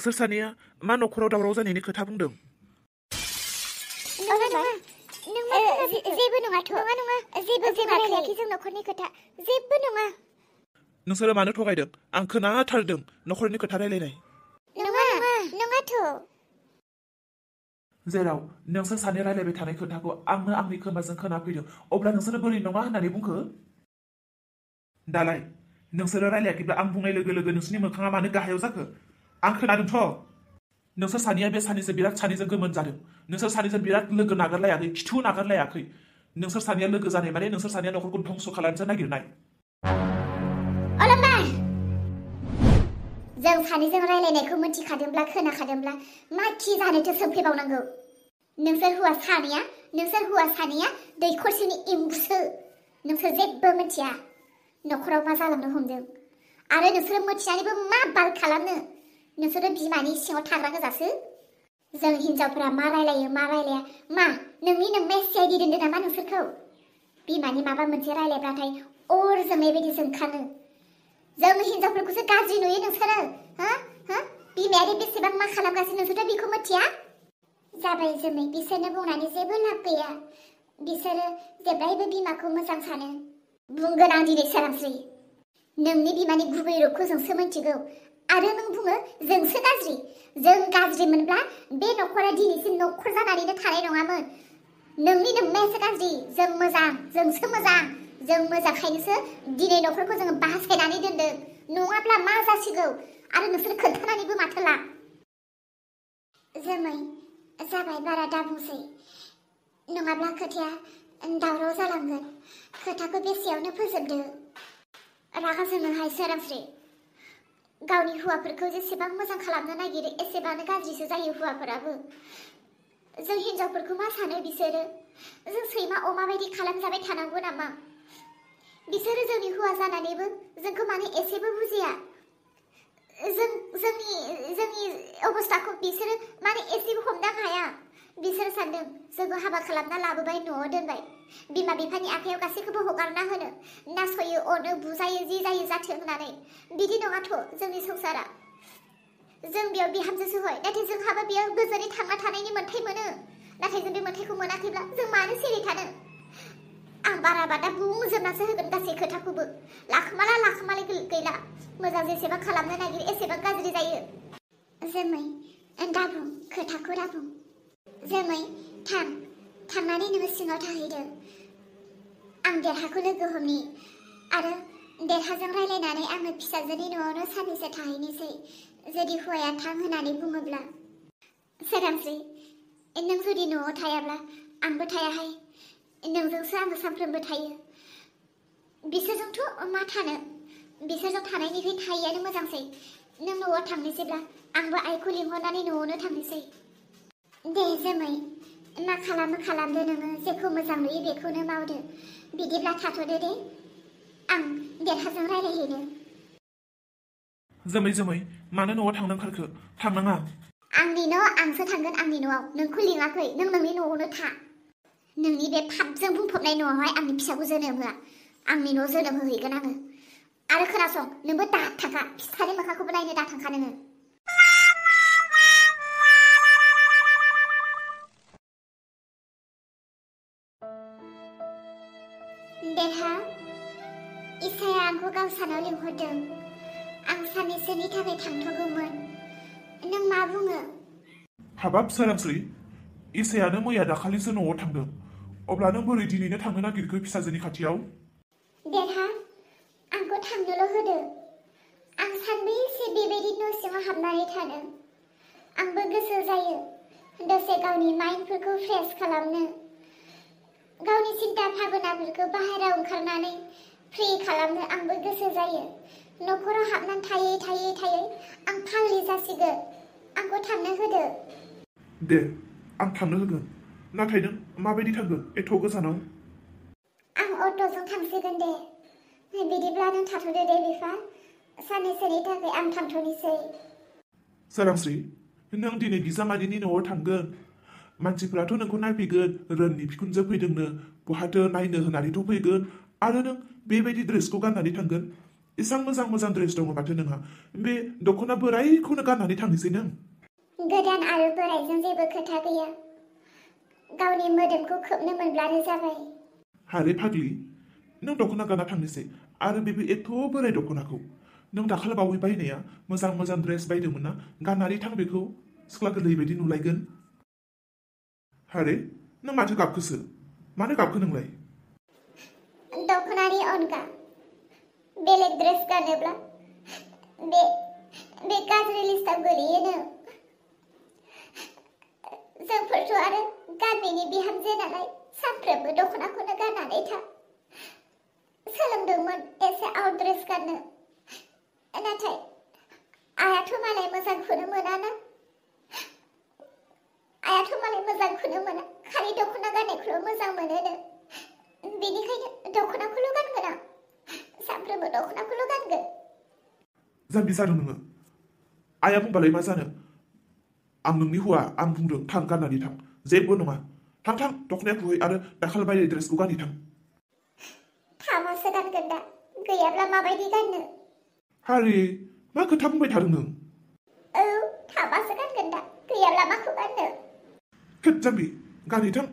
नोंसोर सानैया मा न'खराव दावराव जानायनि खोथा बुंदों? जेबो नङाथ'। नङा जेबो रायलायाखै जों न'खरनि खोथा जेबो नङा। नोंसोरो मानो थगायदों? आं खोनाथारदों न'खरनि खोथा रायलायनाय। नङाथ'। जेराव नोंसोर सानै रायलायबाय थानाय खोथाखौ आंनो आंनि खोमाजों खोनाफैदों, अब्ला नोंसोरो बोरै नङा होननानै बुंखो? दालाय नोंसोरो रायलायाखैब्ला आं बुंनाय लोगो लोगो नोंसोरनि मोखाङा मानो गाहायाव जाखो? आं खोनादोंथ'। नोंसोर सानैया बे सानैसो बिराद सानैजों गोमोन जादों। नोंसोर सानैजों बिराद लोगो नागारलायाखै, खिथु नागारलायाखै। नोंसोर सानैया लोगो जानाय माने नोंसोर सानैया न'खरखौ धंस खालामनो नागिरनाय। जों सानैजों रायलायनायखौ मिथिखादोंब्ला खोनाखादोंब्ला मा खि जानोथो सोंफैबावनांगौ? नोंसोर हौवा सानैया दैखरसेनि एम्बुसो। नोंसोर जेबो मिथिया न'खराव मा जालांनो हमदों, आरो नोंसोरो मिथिनानैबो मा बाल खालामनो? नोंसोरो बिमानि सिङाव थाग्रा गोजासो। जों हिनजावफोरा मा रायलायो मा रायलाया, मा नोंनि नोंनाय सिआइडि दोनदों नामा नोंसोरखौ? बिमानि माबा मोनसे रायलायब्लाथाय अर जोंनाय बायदि जोंखाङो। जों हिनजावफोरखौसो गाज्रि नुयो नोंसोरो। बिमायारि बेसेबां मा खालामगासिनो नोंसोरथ' बेखौ मिथिया? जाबाय जोमै, बिसोरनो बुंनानै जेबो लाब गैया। बिसोरो जेब्लायबो बिमाखौ मोजां सानो। बुंगोन आं दिनै सोरांस्रि, नोंनि बिमानि गुबै रूपखौ जोंसो मिथिगौ, आरो नों बुङो जोंसो गाज्रि। जों गाज्रि मोनब्ला बे न'खरा दिनैसिम न'खर जानानैनो थानाय नङामोन। नोंनि नोंनायासो गाज्रि, जों मोजां, जोंसो मोजां। जों मोजांखायनोसो दिनै न'खरखौ जोङो बासायनानै दोनदों, नङाब्ला मा जासिगौ? आरो नोंसोर खोन्थानानैबो माथो ला? जोमै, जाबाय बारा दा बुंसै, नङाब्ला खोथाया दावराव जालांगोन। खोथाखौ बेसेयावनो फोजोबदो। रागा जोङोहाय सोरांस्रि। गावनि हौवाफोरखौ जेसेबां मोजां खालामनो नागिरो एसेबांनो गाज्रिसो जायो हौवाफोराबो। जों हिनजावफोरखौ मा सानो बिसोरो? जों सैमा अमा बायदि खालामजाबाय थानांगौ नामा? बिसोरो जोंनि हौवा जानानैबो जोंखौ माने एसेबो बुजिया। जोंनि अबस्थाखौ बिसोरो माने एसेबो हमदां हाया। बिसोरो सानदों जोंखौ हाबा खालामना लाबोबाय, न'आव दोनबाय, बिमा बिफानि आखायाव गासैखौबो हगारना होनो, नासयो, अनो, बुजायो, जि जायो जाथों होननानै। बिदि नङाथ' जोंनि संसारा। जों बेयाव बिहामजोसो हय, नाथाय जोंहाबो बेयाव गोजोनै थांना थानायनि मोन्थाय मोनो। नाथाय जों बे मोन्थायखौ मोनाखैब्ला जों मानो सिरि थानो? आं बाराबा दा बुंजोबनासो होगोन गासै खोथाखौबो। लाखोमाला गैला। मोजां जेसेबां खालामनो नागिरो एसेबां गाज्रि जायो। जोमै, दाबुं खोथाखौ दाबुं। जोमै, थांनानै नोङो सिङाव थाहैदो। आं देरहाखौ लोगो हमनि, आरो देरहाजों रायलायनानै आङो फिसाजोनि न'आवनो साननैसो थाहैनोसै, जुदि हौवाया थां होननानै बुङोब्ला। सोरांस्रि, नों जुदि न'आव थायाब्ला आंबो थायाहाय। नोंजोंसो आङो सानफ्रोमबो थायो। बिसोरजोंथ' मा थानो? बिसोरजों थानायनिफ्राय थायैयानो मोजांसै। नों न'आव थांनोसैब्ला आंबो आइखौ लिंहरनानै न'आवनो थांनोसै। दे जोमै, मा खालामो खालामदो नोङो, जेखौ मोजां नुयो बेखौनो मावदो। बिदिब्ला थाथ'दो दे, आं देरहाजों रायलायहैनो। जोमै, मानो न'आव थांनो ओंखारखो? थांनाङा। आंनि न', आंसो थांगोन आंनि न'आव। नोंखौ लिङाखै, नों नोंनि न'आवनो था। नोंनि बे पापजों बुंफबनाय न'आवहाय आंनि फिसाखौ जोनोम होआ। आंनि न'आव जोनोम होहैगोन आङो। आरो खोनासं, नोंबो दा थांखा, फिसानि मोखांखौबो नायनो दा थांखा नोङो। देरहा, इसाया आंखौ गावसानाव लिंहरदों। आं साननैसोनि थाखाय थांथ'गौमोन। नों मा बुङो? हाबाब सोरांस्रि, इसायानो मैया दाखालिसो न'आव थांदों, अब्ला नों बोरै दिनैनो थांनो नागिरखो फिसाजोनि खाथियाव? देरहा, आंखौ थांनोल' होदो। आं सानबेसे बेबायदि न' सिङाव हाबनानै थानो? आंबो गोसो जायो दसे गावनि माइन्डफोरखौ फ्रेश खालामनो, गावनि सिन्था भाबनाफोरखौ बाहेरायाव ओंखारनानै फ्रि खालामनो आंबो गोसो जायो। न'खराव हाबनानै थायै आं फाग्लि जासिगोन। आंखौ थांनो होदो। दे, आं थांनो होगोन। नाथाय नों माबायदि थांगोन एथ' गोजानाव? आं अट'जों थांसिगोन दे। बिदिब्ला नों थाथ'दो दे बिफा। साननैसोनि थाखाय आं थांथ'नोसै। सोरांस्रि, नों दिनै बिजामादैनि न'आव थांगोन। मानसिफोराथ' नोंखौ नायफैगोन, रोननि बिखुनजो फैदोंनो, बहाथो नायनो होननानैथ' फैगोन, आरो नों बेबायदि ड्रेसखौ गाननानै थांगोन। इसां मोजां ड्रेस दङ माथो नोंहा बे दख'ना बोरायखौनो गाननानै थांनोसै नों गोदान आरो बोरायजों जेबो खोथा गैया गावनि मोदोमखौ खोबनो मोनब्लानो जाबाय हारे फाग्लि नों दख'ना गानना थांनोसै आरो बेबो एथ' बोराय दख'नाखौ नों दाखालि बावै बायनाया मोजां ड्रेस बायदोंमोन ना गाननानै थां बेखौ सिख्ला गोरलै बायदि नुलायगोन हारे नों माथो गाबखोसो मानो गाबखो नोंलाय दख'नानि अनगा बेलेग ड्रेस गानोब्ला बे गाज्रि लिस्टआव गोलैयोनो जोंफोरथ' आरो गामिनि बिहामजो नालाय सानफ्रोमबो दख'नाखौनो गाननानै था सोलोंदोंमोन एसे आउट ड्रेस गाननो नाथाय आयाथ' मालाय मोजांखौनो मोनाना खालि दख'ना गाननायखौल' मोजां मोनोनो बेनिखायनो दख'नाखौल' गानगोन आं सानफ्रोमबो दख'नाखौल' गानगोन जाम्बि जादों नोङो आया बुंबालाय मा जानो आं नोंनि हौवा आं बुंदों थां गाननानै थां जेबो नङा थां दख'नाया खुबै आरो दाखालि बायनाय ड्रेसखौ गाननानै थां थाबासो गानगोन दा गैयाब्ला माबायदि गाननो हारे मा खोथा बुंबाय थादों नों औ थाबासो गानगोन दा गैयाब्ला माखौ गाननो खोब जाम्बि गानहै थां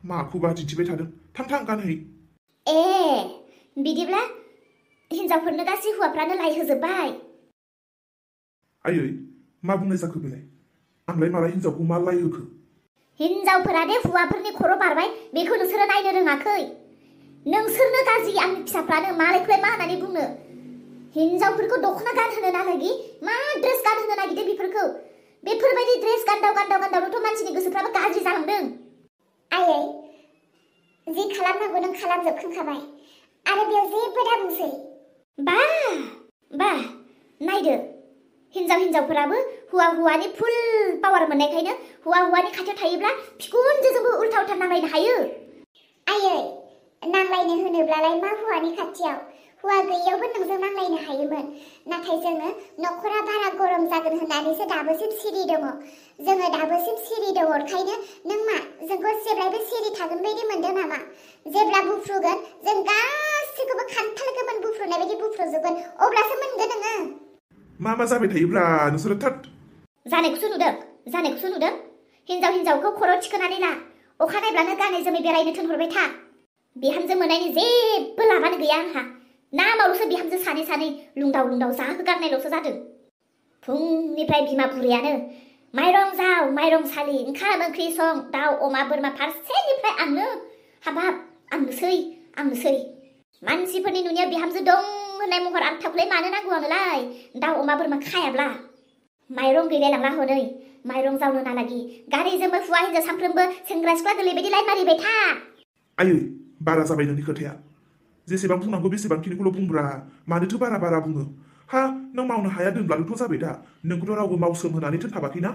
माखौबा दिन्थिबाय थादों थां गानहै ए बिदिब्ला हिनजावफोरनो गासै हौवाफ्रानो लायहोजोब्बाय आयै मा बुंनाय जाखो बेलाय आंलाय मालाय हिनजावखौ मा लायहोखो हिनजावफोरा दे हौवाफोरनि खर' बारबाय बेखौ नोंसोरो नायनो रोङाखै नोंसोरनो गाज्रि आंनि फिसाफ्रानो मालायखौलाय मा होननानै बुंनो हिनजावफोरखौ दख'ना गानहोनो नागिरदि मा ड्रेस गानहोनो नागिरदों बेफोरखौ बेफोरबायदि ड्रेस गानदावथ' मानसिनि गोसोफ्राबो गाज्रि जालांदों आयै जि खालामनांगौ नों खालामजोबखांखाबाय आरो बेयाव जेबो दा बुंसै बा नायदो हिनजावफोराबो हौवानि फुल पावार मोननायखायनो हौवानि खाथियाव थायोब्ला बिखुनजोजोंबो उल्था नांलायनो हायो आयै नांलायनो होनोब्लालाय मा हौवानि खाथियाव हौवा गैयैयावबो नोंजों नांलायनो हायोमोन नाथाय जोङो न'खरा बारा गरम जागोन होननानैसो दाबोसिम सिरि दङ ओंखायनो नों मा जोंखौ जेब्लायबो सिरि थागोन बायदि मोनदों नामा जेब्ला बुफ्रुगोन जों गासैखौबो खान्थाल गोमोन बुफ्रुनाय बायदि बुफ्रुजोबगोन अब्लासो मोनगोन नोङो मा जाबाय थायोब्ला नोंसोरो थाद जानायखौसो नुदों हिनजावखौ खर' थिखोनानै ला अखा नायब्लानो गानै जोमै बेरायनो थोनहरबाय था बिहामजो मोननायनि जेबो लाबानो गैया आंहा नामावल'सो बिहामजो सानै लुंदाव जाहोगारनायल'सो जादों फुंनिफ्राय बिमा बुरैयानो माइरं जाव माइरं सालि ओंखाम ओंख्रि सं दाउ अमा बोरमा फारसेनिफ्राय हाबाब आंनोसै मानसिफोरनि नुनायाव बिहामजो दं होननाय महर आंथाखौलाय मानो नांगौ आंनोलाय दाउ अमा बोरमा खायाब्ला माइरं गैलाय लांला हनै माइरं जावनो नालागि गारिजोंबो हौवा हिनजाव सानफ्रोमबो सेंग्रा सिख्ला गोरलै बायदि लाइन मारिबाय था आयै बारा जाबाय नोंनि खोथाया जेसेबां बुंनांगौ बेसेबांखिनिखौल' बुंब्रा मानोथो बारा बुङो हा नों मावनो हाया दोनब्लाथ' जाबाय दा नोंखौथ' रावबो मावसोम होनानै दोनखाबाखैना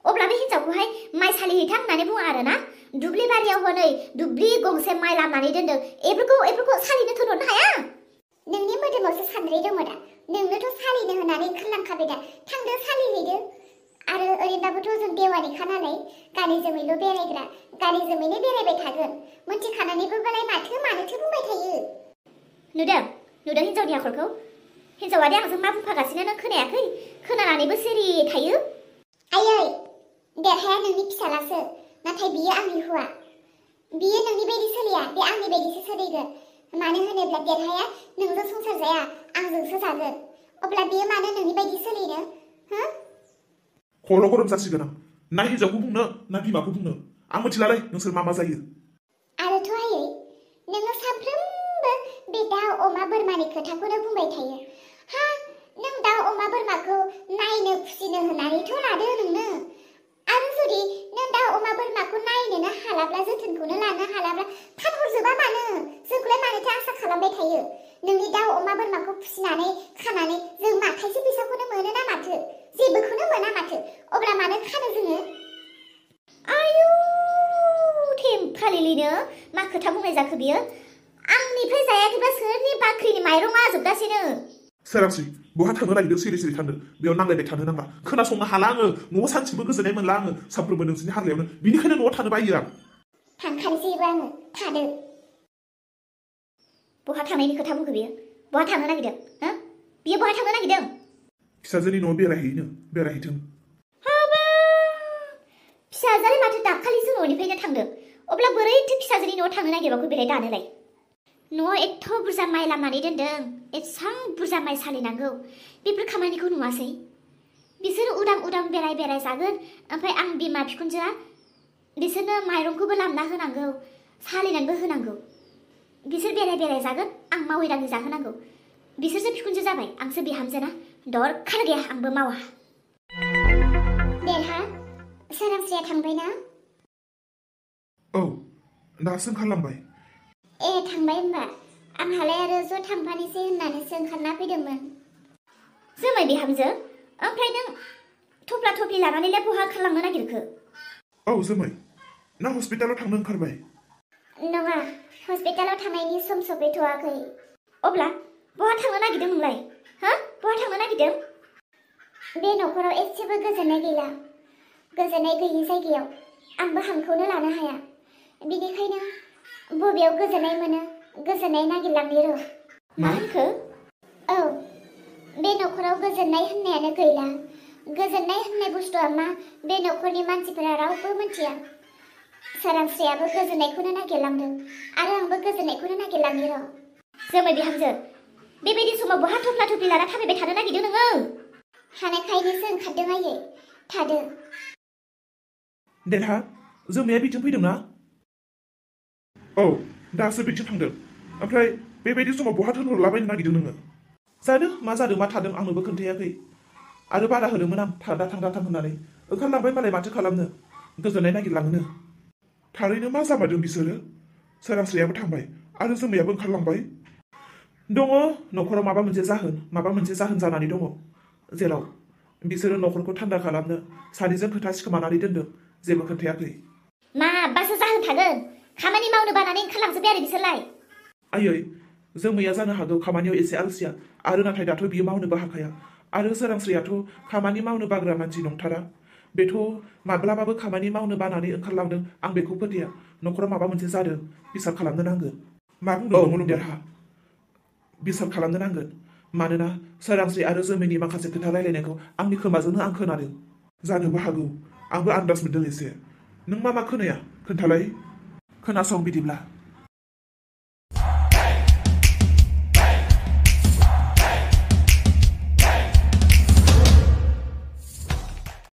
अब्ला बे हिनजावखौहाय माइ सालिहैथां होननानै बुङा आरोना दुब्लि बारियाव हनै दुब्लि गंसे माइ लामनानै दोनदों एफोरखौ सालिनो थोनहरनो हाया नोंनि मोदोमावसो सानद्रि दङ दा नोंनोथ' सालिनो होननानै ओंखारलांखाबाय दा थांदो सालिहैदो आरो ओरैनोबाबोथ' जों देवानिखा नालाय गानै जोमैल' बेरायग्रा गानै जोमैनो बेरायबाय थागोन मोनथिखानानैबोबालाय मानोथो बुंबाय थायो नुदों हिनजावनि आखलखौ हिनजावादि आंजों मा बुंफागासिनो नों खोनायाखै खोनानानैबो सिरि थायो आयै देरहाया नोंनि फिसालासो नाथाय बियो आंनि हौवा बियो नोंनि बायदि सोलिया बे आंनि बायदिसो सोलिगोन मानो होनोब्ला देरहाया नोंजों संसार जाया आंजोंसो जागोन अब्ला बियो मानो नोंनि बायदि सोलिनो हो खर' गरम जासिगोन आं ना हिनजावखौ बुंनो ना बिमाखौ बुंनो आं मिथिलालै नोंसोर मा जायो आरोथ' आयै नोङो सानफ्रोमबो बे दाउ अमा बोरमानि खोथाखौनो बुंबाय थायो हा नों दाउ अमा बोरमाखौ नायनो फिसिनो होननानैथ' लादो नोंनो आरो जुदि नों दाउ अमा बोरमाखौ नायनोनो हालाब्ला जोथोनखौनो लानो हालाब्ला फानहरजोबा मानो जोंखौलाय मानोथो आसा खालामबाय थायो नोंनि दाउ अमा बोरमाखौ फिसिनानै खानानै जों माखासे फैसाखौनो मोनो ना माथो जेबोखौनो मोना माथो अब्ला मानो खानो जोङो आयु थेमफालिलिनो मा खोथा बुंनाय जाखो बियो आंनिफ्राय जायाखैबा सोरनि बाख्रिनि माइरङा जोबगासिनो सोरांसि बहा थांनो नागिरदों सिरि थांदो बेयाव नांलायबाय थानो नांला खोनासंनो हाला आङो न'आव सानसेबो गोजोननाय मोनला आङो सानफ्रोमबो नोंसोरनि हाग्रायावनो बिनिखायनो न'आव थानो बायो आं थांखानोसैबो आङो थादो बहा थांनायनि खोथा बुंखो बियो बहा थांनो नागिरदों हो बियो बहा थांनो नागिरदों फिसाजोनि न'आव बेरायहैथों हाबा फिसाजोआ माथो दाखालिसो न'निफ्रायनो थांदों अब्ला बोरैथो फिसाजोनि न'आव थांनो नागिरबाखौ बेलाय दानोलाय न'आव एथ' बुरजा माइ लामनानै दोनदों एसां बुरजा माइ सालिनांगौ बेफोर खामानिखौ नुवासै बिसोर उदां बेराय जागोन ओमफ्राय आं बिमा बिखुनजोआ बिसोरनो माइरंखौबो लामना होनांगौ सालिनानैबो होनांगौ बिसोर बेराय जागोन आं मावै दाङै जाहोनांगौ बिसोरसो बिखुनजो जाबाय आंसो बिहामजोना दरखार गैया आंबो मावा देरहा सोरांस्रिया थांबायना औ दासो ओंखारलांबाय ए थांबाय होमबा आंहालाय आरो ज' थांफानोसै होननानैसो ओंखारना फैदोंमोन जोमै बिहामजो ओमफ्राय नों थफ्ला थफ्लि लानानैलाय बहा ओंखारलांनो नागिरखो औ जोमै ना हस्पिटालाव थांनो ओंखारबाय नङा हस्पिटालाव थांनायनि सम सफैथ'वाखै अब्ला बहा थांनो नागिरदों नोंलाय हा बहा थांनो नागिरदों बे न'खराव एसेबो गोजोननाय गैला गोजोननाय गैयि जायगायाव आंबो हांखौनो लानो हाया बिनिखायनो बबेयाव गोजोननाय मोनो गोजोननाय नागिरलांनि र' मा होनखो औ बे न'खराव गोजोननाय होननायानो गैला गोजोननाय होननाय बुस्थुआ मा बे न'खरनि मानसिफोरा रावबो मिथिया सोरांस्रियाबो गोजोननायखौनो नागिरलांदों आरो आंबो गोजोननायखौनो नागिरलांनि र' जोमै बिहामजो बेबायदि समाव बहा थफ्ला थफ्लि लाना थाबायबाय थानो नागिरदों नोङो हानायखायनोसो ओंखारदों आयै थादो देरहा जोमैया बिथिं फैदोंना औ दासो बिथिं थांदों ओमफ्राय बेबायदि समाव बहा थोनहरलाबायनो नागिरदों नोङो जादों मा जादों मा थादों आंनोबो खोन्थायाखै आरो बादा होदोंमोन आं थांदा होननानै ओंखारलांबाय मालाय माथो खालामनो गोजोननाय नागिरलांनो थारैनो मा जामारदों बिसोरो सोरांस्रियाबो थांबाय आरो जोमैयाबो ओंखारलांबाय दङ न'खराव माबा मोनसे जाहोन जानानै दङ जेराव बिसोरो न'खरखौ थान्दा खालामनो सानैजों खोथा सिखोमानानै दोनदों जेबो खोन्थायाखै माबासो जाहोन थागोन खामानि मावनो बानानै ओंखारलांजोब्बाय आरो बिसोरलाय आयै जोमैया जानो हागौ खामानियाव एसे आलसिया आरो नाथाय दाथ' बियो मावनोबो हाखाया आरो सोरांस्रियाथ' खामानि मावनो बाग्रा मानसि नंथारा बेथ' माब्लाबाबो खामानि मावनो बानानै ओंखारलांदों आं बेखौ फोथाया न'खराव माबा मोनसे जादों बिसार खालामनो नांगोन मा बुंदों देरहा बिसार खालामनो नांगोन मानोना सोरांस्रि आरो जोमैनि माखासे खोथा रायलायनायखौ आंनि खोमाजोंनो आं खोनादों जानोबो हागौ आंबो आन्दाज मोनदों एसे नों मा खोनाया खोन्थालाय खोनासं बिदिब्ला